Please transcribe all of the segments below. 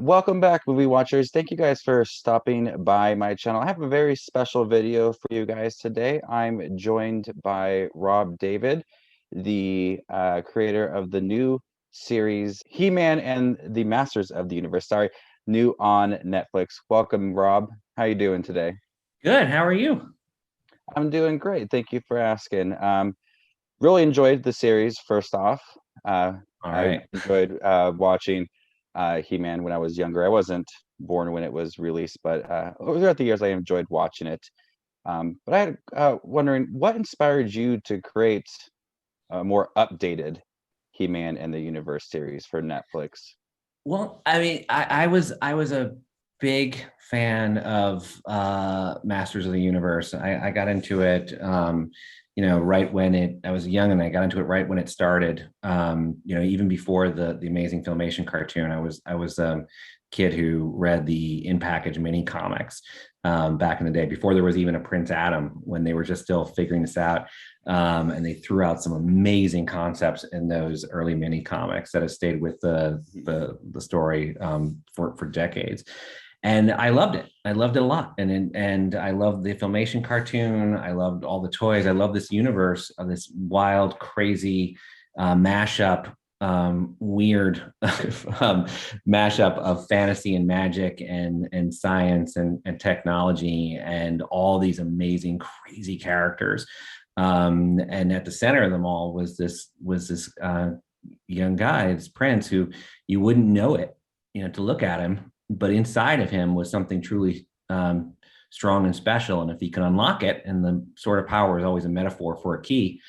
Welcome back, movie watchers. Thank you guys for stopping by my channel. I have a very special video for you guys today. I'm joined by Rob David, the creator of the new series He-Man and the Masters of the Universe. Sorry, new on Netflix. Welcome, Rob. How you doing today? Good. How are you? I'm doing great. Thank you for asking. Really enjoyed the series, first off. All I right. enjoyed watching He-Man when I was younger. I wasn't born when it was released, but throughout the years, I enjoyed watching it. But I had wondering, what inspired you to create a more updated He-Man and the Universe series for Netflix? Well, I mean, I was a big fan of Masters of the Universe. I got into it, right when I was young, and I got into it right when it started. Even before the Amazing Filmation cartoon, I was a kid who read the in package mini comics back in the day, before there was even a Prince Adam, when they were just still figuring this out. And they threw out some amazing concepts in those early mini comics that have stayed with the story for decades. And I loved it. I loved it a lot, and I loved the Filmation cartoon. I loved all the toys. I love this universe of this wild, crazy mashup, weird mashup of fantasy and magic and science and technology and all these amazing, crazy characters. And at the center of them all was this young guy, this prince, who you wouldn't know it, to look at him, but inside of him was something truly strong and special. And if he could unlock it, and the sword of power is always a metaphor for a key,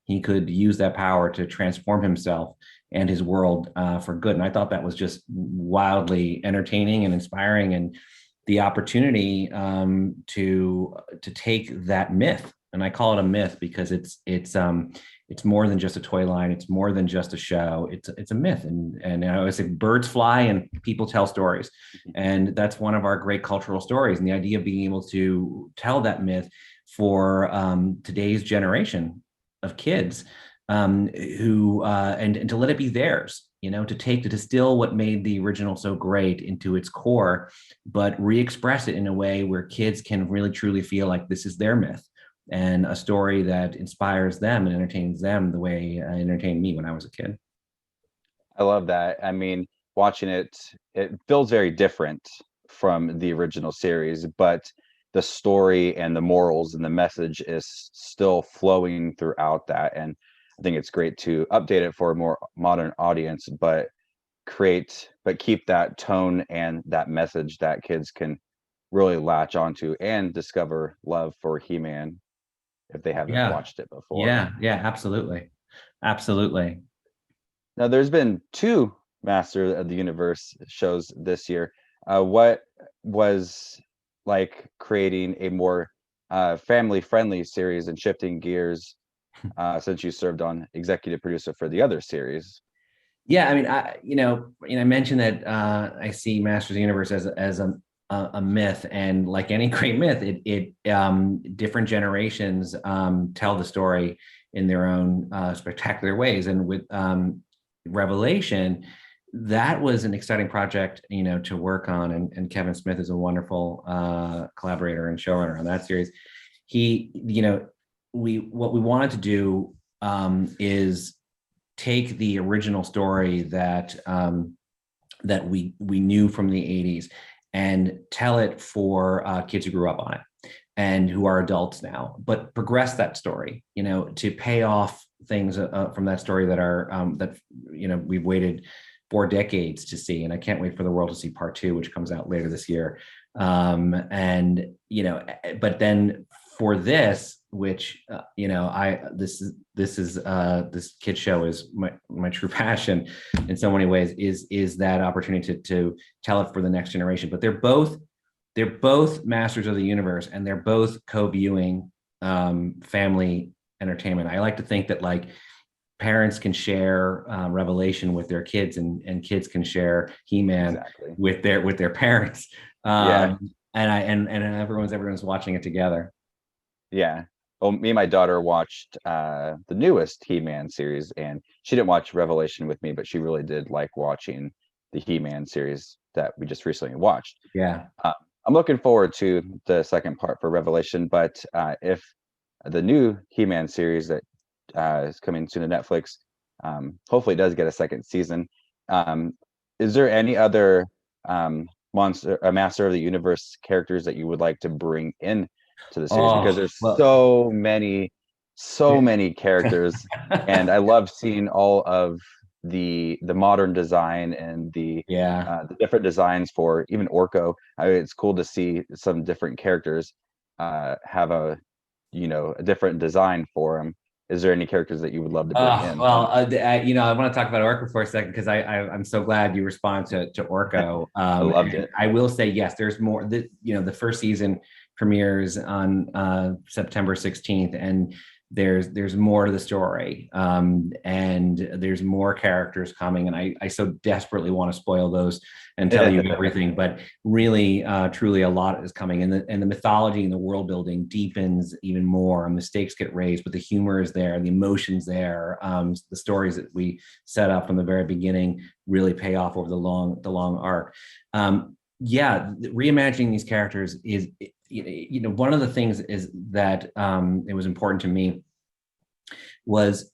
he could use that power to transform himself and his world for good. And I thought that was just wildly entertaining and inspiring, and the opportunity to take that myth, and I call it a myth because it's more than just a toy line. It's more than just a show. It's a myth, and I always say birds fly and people tell stories, and that's one of our great cultural stories. And the idea of being able to tell that myth for today's generation of kids, who and to let it be theirs, to distill what made the original so great into its core, but re-express it in a way where kids can really truly feel like this is their myth, and a story that inspires them and entertains them the way it entertained me when I was a kid. I love that. I mean, watching it, it feels very different from the original series, but the story and the morals and the message is still flowing throughout that. And I think it's great to update it for a more modern audience, but keep that tone and that message that kids can really latch onto and discover love for He-Man if they haven't Yeah, watched it before. yeah, absolutely, absolutely. Now, there's been two Master of the Universe shows this year. What was like creating a more family-friendly series and shifting gears since you served on executive producer for the other series? Yeah, I mean, I mentioned that I see Masters of the Universe as a myth, and like any great myth, it different generations tell the story in their own spectacular ways. And with Revelation, that was an exciting project, to work on, and Kevin Smith is a wonderful collaborator and showrunner on that series. He, we what we wanted to do is take the original story that we knew from the 80s and tell it for kids who grew up on it and who are adults now, but progress that story, to pay off things from that story that are that we've waited 4 decades to see. And I can't wait for the world to see part two, which comes out later this year. And but then for this, which this kid show is my true passion in so many ways, is that opportunity to tell it for the next generation. But they're both Masters of the Universe, and they're both co-viewing family entertainment. I like to think that, like, parents can share Revelation with their kids, and kids can share He-Man Exactly. with their parents. Yeah. And everyone's watching it together. Yeah. Well, me and my daughter watched the newest He-Man series, and she didn't watch Revelation with me, but she really did like watching the He-Man series that we just recently watched. Yeah. I'm looking forward to the second part for Revelation, but if the new He-Man series that is coming soon to Netflix, hopefully it does get a second season. Um, is there any other Master of the Universe characters that you would like to bring in to the series? Because Oh, there's well, so many characters, and I love seeing all of the modern design and yeah. the different designs for even Orko. I mean, it's cool to see some different characters have a different design for them. Is there any characters that you would love to bring in? I want to talk about Orko for a second because I'm so glad you respond to Orko. I loved And it. I will say yes, there's more. The first season premieres on September 16th, and there's more to the story, and there's more characters coming, and I so desperately want to spoil those and tell you everything, but really, truly, a lot is coming, and the mythology and the world building deepens even more, and the stakes get raised, but the humor is there, the emotions there, the stories that we set up from the very beginning really pay off over the long arc. Yeah, reimagining these characters is, one of the things is that it was important to me was,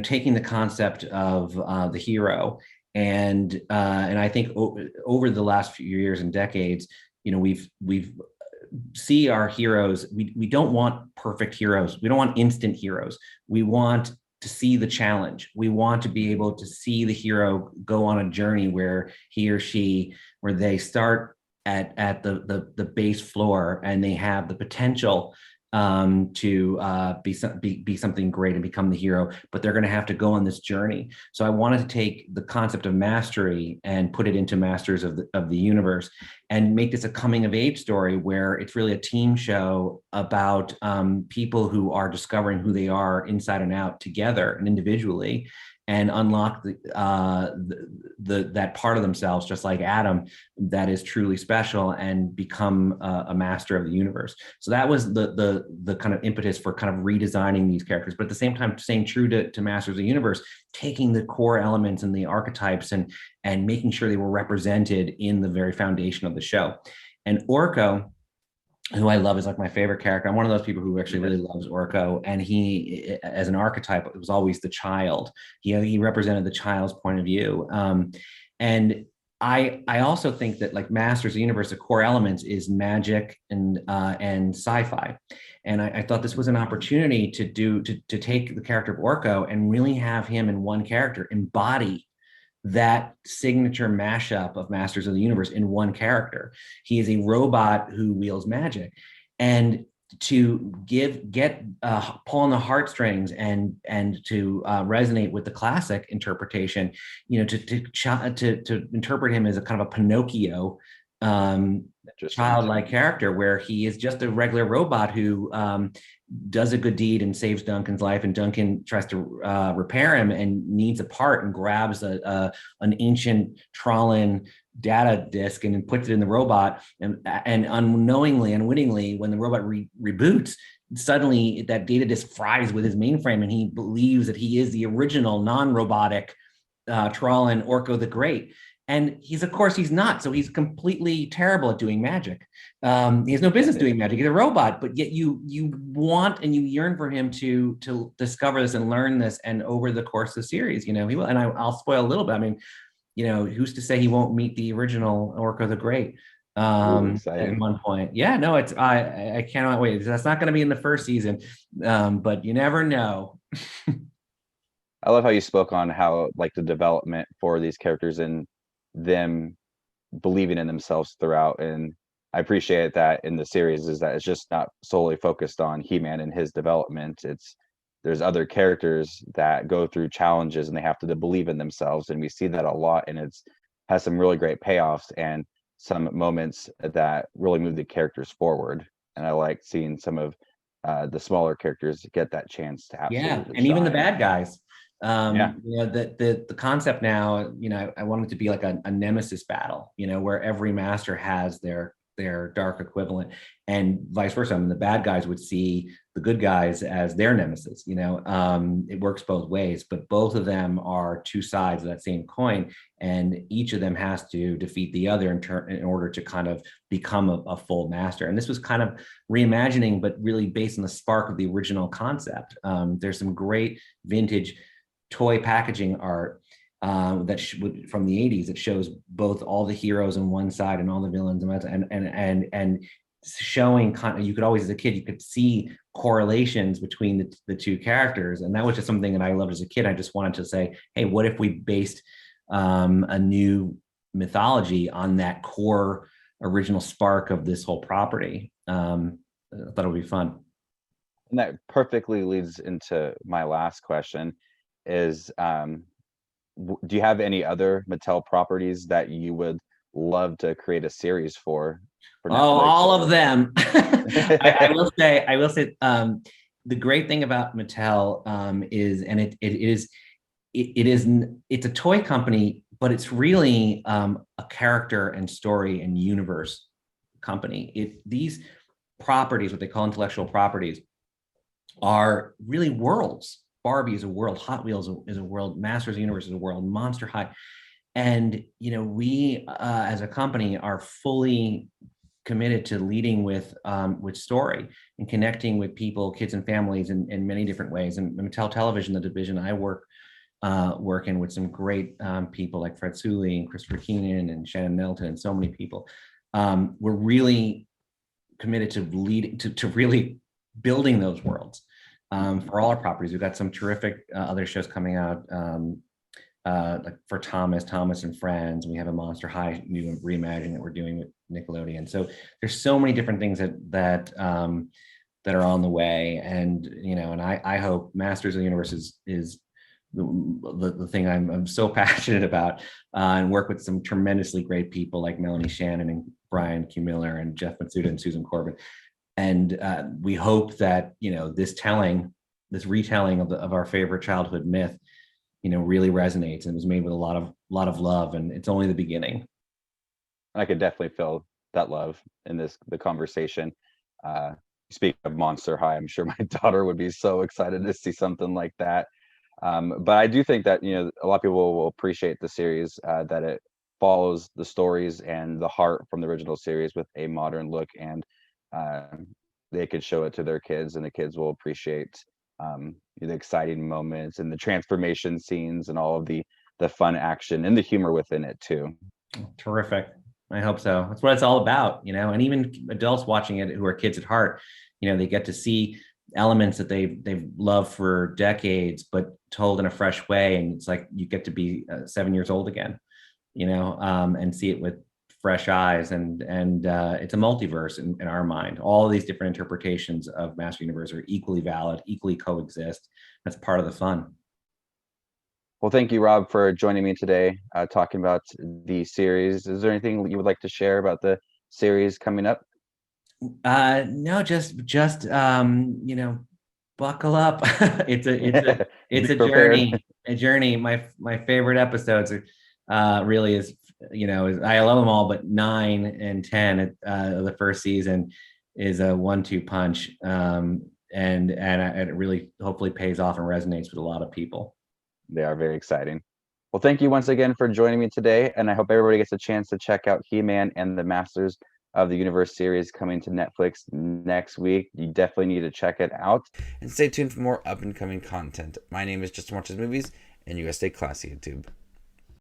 taking the concept of the hero, and I think over the last few years and decades, we've see our heroes. We don't want perfect heroes. We don't want instant heroes. We want to see the challenge. We want to be able to see the hero go on a journey where he or she, where they start at the base floor and they have the potential to be something great and become the hero, but they're going to have to go on this journey. So I wanted to take the concept of mastery and put it into Masters of the Universe, and make this a coming of age story where it's really a team show about people who are discovering who they are inside and out together and individually, and unlock that part of themselves, just like Adam, that is truly special, and become a master of the universe. So that was the kind of impetus for kind of redesigning these characters, but at the same time staying true to Masters of the Universe, taking the core elements and the archetypes and making sure they were represented in the very foundation of the show. And Orko, who I love, is like my favorite character. I'm one of those people who actually really loves Orko, and he, as an archetype, it was always the child. He represented the child's point of view, and I also think that, like, Masters of the Universe, the core elements is magic and sci-fi, and I thought this was an opportunity to take the character of Orko and really have him in one character embody that signature mashup of Masters of the Universe in one character. He is a robot who wields magic, and to pull on the heartstrings and to resonate with the classic interpretation, to interpret him as a kind of a Pinocchio childlike character, where he is just a regular robot who does a good deed and saves Duncan's life, and Duncan tries to repair him and needs a part and grabs an ancient Trollan data disk and puts it in the robot, and unknowingly, unwittingly, when the robot reboots, suddenly that data disk fries with his mainframe, and he believes that he is the original non-robotic Trollan Orko the Great. And of course he's not. So he's completely terrible at doing magic. He has no business doing magic. He's a robot, but yet you want and you yearn for him to discover this and learn this. And over the course of the series, he will. And I'll spoil a little bit. I mean, who's to say he won't meet the original Orko the Great at one point? Yeah, no, I cannot wait. That's not going to be in the first season, but you never know. I love how you spoke on how, like, the development for these characters and them believing in themselves throughout, and I appreciate that in the series is that it's just not solely focused on He-Man and his development. There's other characters that go through challenges and they have to believe in themselves, and we see that a lot, and it's has some really great payoffs and some moments that really move the characters forward, and I like seeing some of the smaller characters get that chance to absolutely and even the shine. bad guys. Yeah. The concept now, I want it to be like a Nemesis battle, where every master has their dark equivalent, and vice versa. I mean, the bad guys would see the good guys as their nemesis. It works both ways, but both of them are two sides of that same coin, and each of them has to defeat the other in order to kind of become a full master. And this was kind of reimagining, but really based on the spark of the original concept. There's some great vintage toy packaging art from the 80s that shows both all the heroes on one side and all the villains and showing you could always, as a kid, you could see correlations between the two characters. And that was just something that I loved as a kid. I just wanted to say, hey, what if we based a new mythology on that core original spark of this whole property? I thought it would be fun. And that perfectly leads into my last question is, do you have any other Mattel properties that you would love to create a series for Oh, Netflix all of or them. I will say, the great thing about Mattel is, and it's a toy company, but it's really a character and story and universe company. These properties, what they call intellectual properties, are really worlds. Barbie is a world, Hot Wheels is a world, Masters of the Universe is a world, Monster High. And we as a company are fully committed to leading with story and connecting with people, kids and families in many different ways. And Mattel Television, the division I working with some great people like Fred Sully and Christopher Keenan and Shannon Milton and so many people. We're really committed to leading to really building those worlds for all our properties. We've got some terrific other shows coming out. Like for Thomas and Friends, we have a Monster High new reimagining that we're doing with Nickelodeon. So there's so many different things that are on the way, and and I hope Masters of the Universe is the thing I'm so passionate about, and work with some tremendously great people like Melanie Shannon and Brian Q. Miller and Jeff Matsuda and Susan Corbin. And we hope that this retelling of our favorite childhood myth really resonates and was made with a lot of love, and it's only the beginning. I could definitely feel that love in the conversation. Speaking of Monster High, I'm sure my daughter would be so excited to see something like that. But I do think that a lot of people will appreciate the series, that it follows the stories and the heart from the original series with a modern look, and they could show it to their kids, and the kids will appreciate the exciting moments and the transformation scenes and all of the fun action and the humor within it too. Terrific. I hope so. That's what it's all about, and even adults watching it who are kids at heart, they get to see elements that they've loved for decades, but told in a fresh way. And it's like you get to be 7 years old again, and see it with fresh eyes. And it's a multiverse in our mind. All of these different interpretations of Master Universe are equally valid, equally coexist. That's part of the fun. Well, thank you, Rob, for joining me today, talking about the series. Is there anything you would like to share about the series coming up? No, just buckle up. It's a journey. My favorite episodes really is I love them all, but 9 and 10 of the first season is a 1-2 punch, and it really hopefully pays off and resonates with a lot of people. They are very exciting. Well, thank you once again for joining me today, and I hope everybody gets a chance to check out He-Man and the Masters of the Universe series coming to Netflix next week. You definitely need to check it out. And stay tuned for more up and coming content. My name is Justin Watches Movies, and you guys stay classy, YouTube.